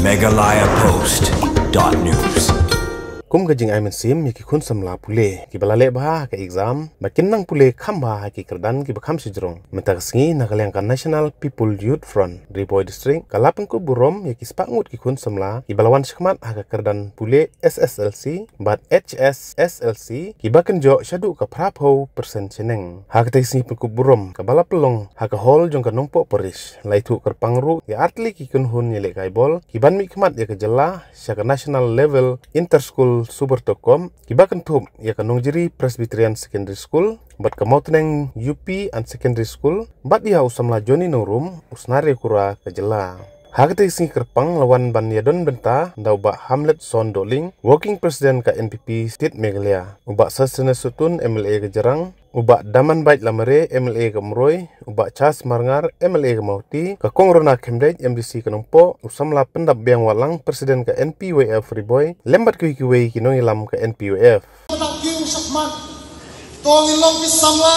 megalayapost.news. Kum gajing aimen sim yaki kun samla pule ki balale bah ke exam makin nang pule khamba ki kerdan ki bakham sijrong mentaksngi nagalyang kan National People Youth Front Riboy District kalapang ko burom yaki spangut ki kun samla ki balawan shikmat ha kerdan pule SSLC bat HSSLC ki baken jo shadu ka prapo persen cheneng ha ketisni ku burom ka balapelong ha ka hol jong ka nongpo poris laitu kerpangru ya atli ki kun hun yele kaibol ki ban mi khmat ya ke jela syaka national level interschool Super.com kibakan pum ya kanong jiri Presbyterian Secondary School bat kamauteneng UP and Secondary School bat dia usamla Johnny Norum usnare kura kejela hagte sing kerpang lawan ban yadon benta dau ba Hamlet Son Doling working president ka NPP State Meghalaya uba sasene sutun MLA kejarang uba Daman Bait Lamare MLA ke Mroy uba Chas Marngar MLA ke Mauti ka Kongrona Kemdej MDC ke Nongpo usamla pendap biang walang presiden ke NPWF Riboy lembat kuikiwei kinong ilam ke NPWF Kiu Sakman tong ilong bisamla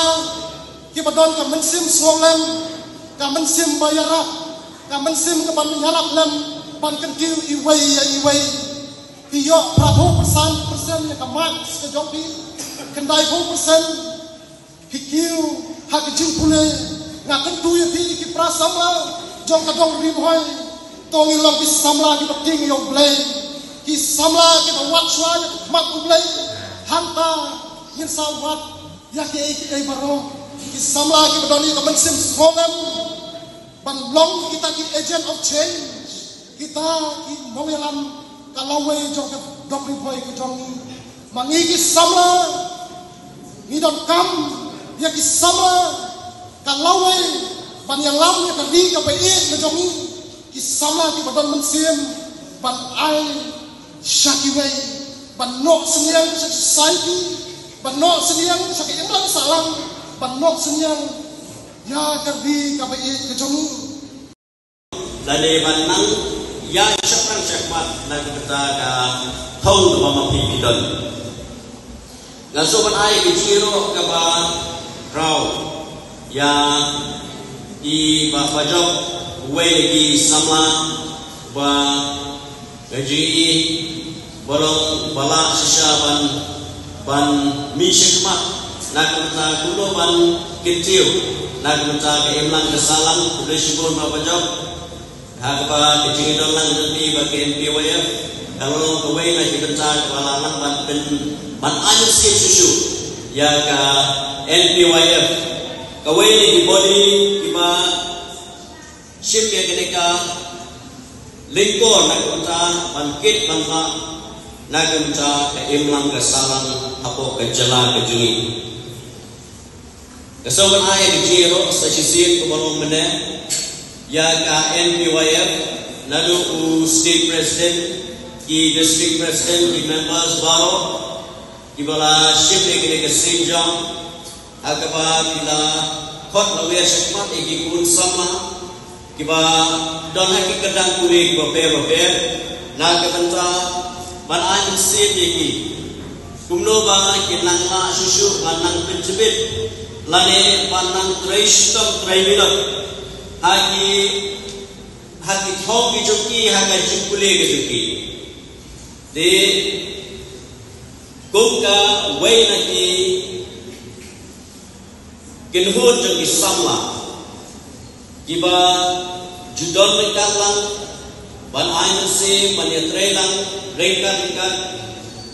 kibadon ka mensim suolem ka mensim bayara ka mensim ka ban nyalak lem ban kan kiu iwei kiyo prabu persen ka max ka jopi kendai persen kikiu hak jing pule ngaken tu ya ki prasamla jong kadong rimhoy tong ilong bisamla ki baking yo blay ki samla ki watchwa mat blay hanta yin sawat ya ki baro ki samla ki badoni ka mensim songam ban long kita ki agent of change kita ki mongelam kalawe jong kadong rimhoy ki jong mangi ki samla ni don kam ya ki sama kalawe ban yang lam ya kali ka bai na jongi ki sama ki badon mensim ban ai shakiwei ban nok senyang sa society ban nok senyang sa kaimbang salang ban nok senyang ya kali ka bai ka jongi lale ban nang ya syakran syakmat na kita ka thong ba mapipidon ngaso ban ai ki jiro ka ba Rau yang di bajok wei sama ba gaji bolong bala sisa ban misikmat nak kita kulo ban kecil nak kita keimlang kesalang udah syukur ba bajok hak ba kecil dolang jadi bagian piwaya kalau kewei nak kita kepala ban aja sikit susu ya ka NPWF kawai ni di body kiba ship ya kenika lingkor nak kunta bangkit bangka nak kunta keimlang kesalang apa kejala kejungi kesoban ayat di jiro stasiun kebalong mene ya ka NPWF lalu state president ki district president ki members baru kibala ship ya kenika Sinjong agaba bila khot lawe syakmat igi kun sama kiba don haki kedang kuri bape na kebenta ban an state igi kumno ba kinang ma susu manang penjebit lane panang treistom traibilot haki thogi joki haga jukule ke joki de kumka wei naki kinhut jeng isamla kiba judon mekatlang ban ain se ban yatrelang rengkan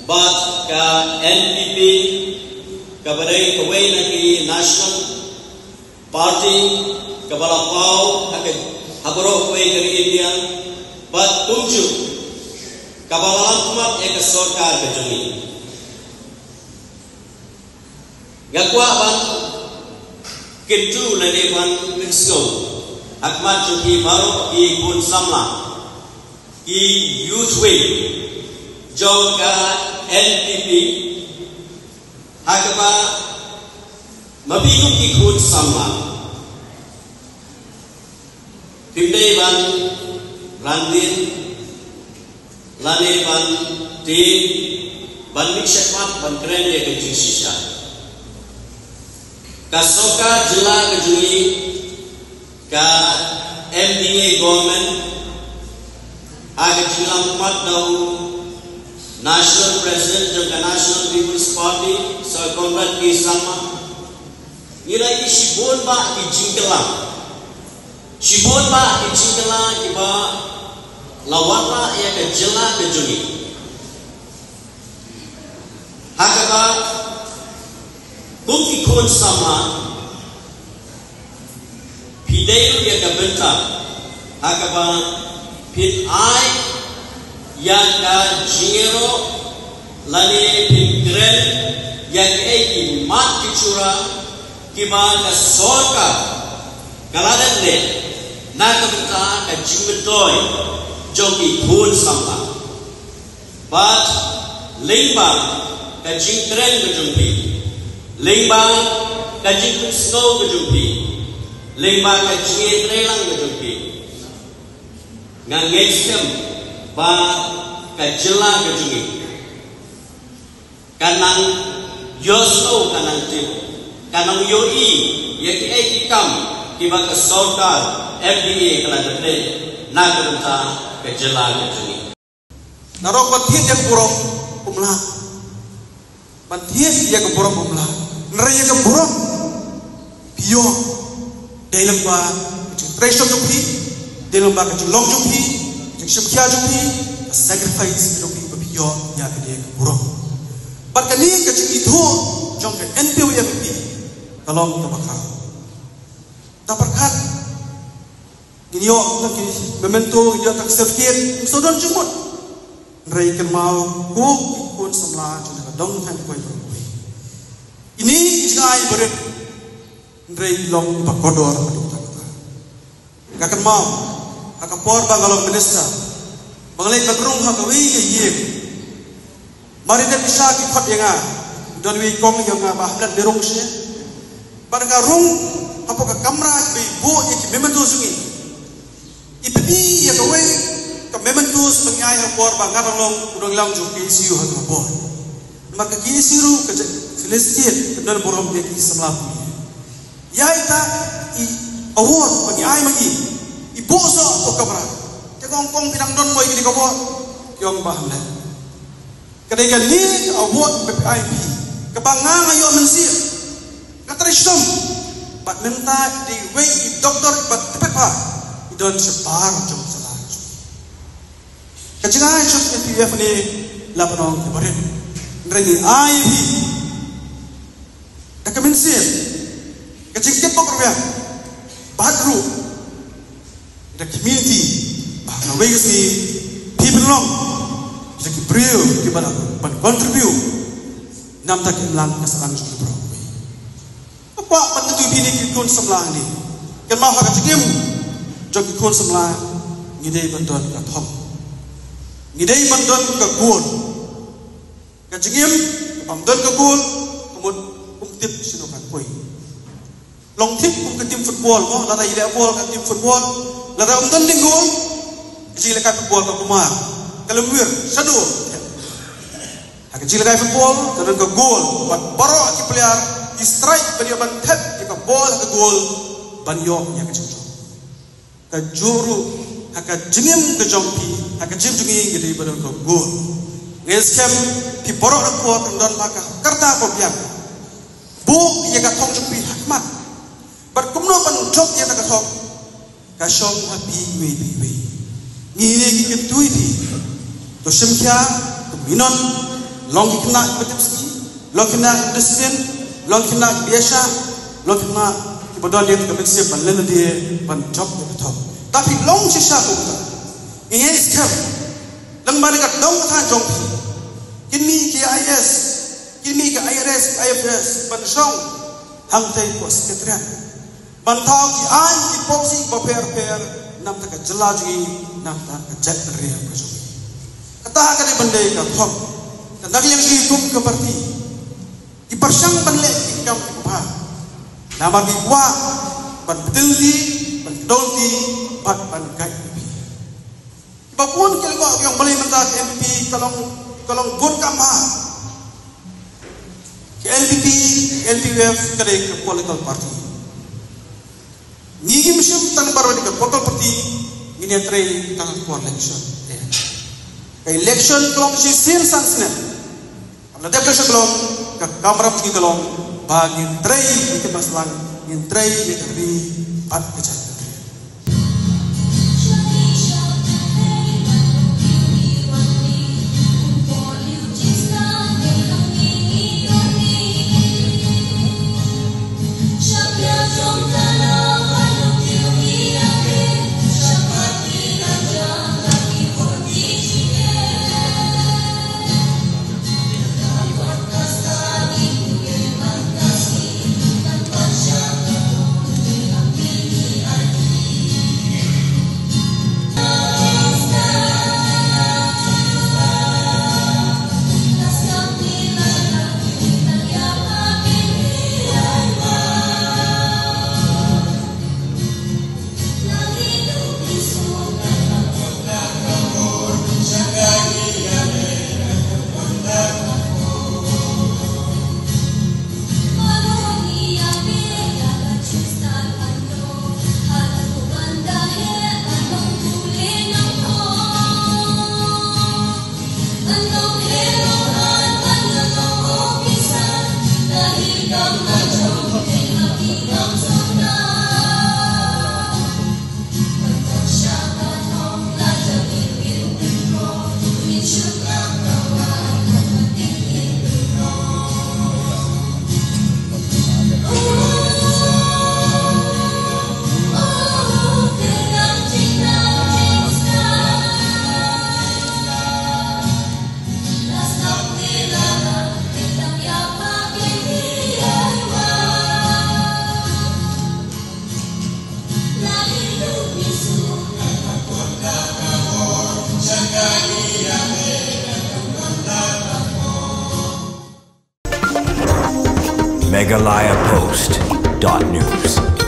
bat ka NPP kabadai kawai naki national party kabala pau habro kawai dari India bat tunjuk kabala umat ek sarkar kejungi gakwa ban kintu lele ban kinsko akmat juki baru ki kun samla ki youth wing joka NPP hakba mabiku ki kun samla timde ban randin lane ban ti ban mikshakmat ban kren ye ke shisha kasoka jela kejui ka MDA government aga jilam mat dau National President of the National People's Party Sir Conrad K. Sangma nilai shibon ba ki jingkala iba lawata ya ke jela ke jungi hakaba kuki kon sama pideu ya ke benta hakaba pit ai yang ka jingero lani pingren yang ki mat kicura kiba ka sorka kaladan ne na ka benta ka jingbedoy joki kun sama but lembang ka jingtren ka jumpi lembang ka jingkut snow ka jumpi lembang ka jingtrelang ka jumpi ngangesem ba ka jela ka jungi kanang yosno kanang tim kanang yoi yaki ekikam kiba ka sorkar FDA kala dapne na ka kejela kejungi. Narok batin yang buruk umlah, batin yang buruk umlah, nari yang buruk, pio, dalam ba kejutresan jupi, dalam ba kejulong jupi, kejumkia jupi, sacrifice jupi pio yang kedua buruk. Berkali kejung itu jong ke NPO yang ini, tolong terbakar, terperkat. Ini lagi memento dia tak sertifikat sodon cumut. Rai kermau pun semla juga dong kan koi. Ini isai berit rai long pakodor aduk tak. Gak kermau akapor bangalong minister. Bangalai kadrung hakawi ye. Mari dan bisa kipat yang don wi kong yang bahlan derong sih. Barang apa ke kamera ibu yang memento sungi. Ipedi ya kawe memang terus pengai hapor bangar long udang lang juki siu hapor maka kini siru ke Filistin benar borom dia kini semlapu ya ita award pengai magi ibu so apa kamera tekong kong pinang don boy kini kabor kiong baham lah kadang ni award PPIP kebangang ayo mensir katrishum bat minta di way doktor bat tepat pak don sebar jom salah. Kecengai jom NPF ni lapanong kemarin. Nrengi IP. Dokumensi. Kecengkep program. Badru. The community. Bahkan wegas ni people long. Jadi beliau kita ban contribute. Nam tak imlang kesalahan juga bro. Apa penentu bini kita semlah ni. Kerana hak kecengkem. Jogi kon semla ngidei bantuan ka thom ngidei bantuan ka gun ka jingim bantuan ka gun kumut kumtip sino ka koi long tip kum ka tim football mo la ile ball ka tim football la ra umdan ding gol jile ka football ka kumar kalemwir sadu ha jile ka football ka ka gol bat baro ki player di strike bani ban tap ka ball ka gol ban yo nya ka kajuru haka jingim ke jompi haka jim jungi gede badal ko gol ngeskem ti borok na ko don maka karta ko biang bu ye ka thong jumpi hakmat bar kumno ban jok ye ka thong ka shom happy we ni ki tuiti to shimkya to minon long kina betipski long kina destin long kina biasa long kina badal dia ke mesti ban len dia ban job dia tahu tapi long sisa ko ini skam lang mana kat dong tha jong kini ke IS kini ke IFS ban song hang tai ko sekretariat ban thau ki ai ki poksi ba per nam ta ka jela ji nam ta ka jet ria ko kata ka ni bande ka thom ka yang ki tum ke parti di persang ban le ki kam pa nama bikwa ban betilti ban dolti ban kai babun kelgo yang boleh mentak MP kalong gun kama ke LPF kare ke political party ni gi musim tan baru di political party ini tre tan election election kelong si sin sansne amna deputation kelong ka kamera pergi kelong bagin tray di maslang in tray di terbi pat kecat Megalayapost.news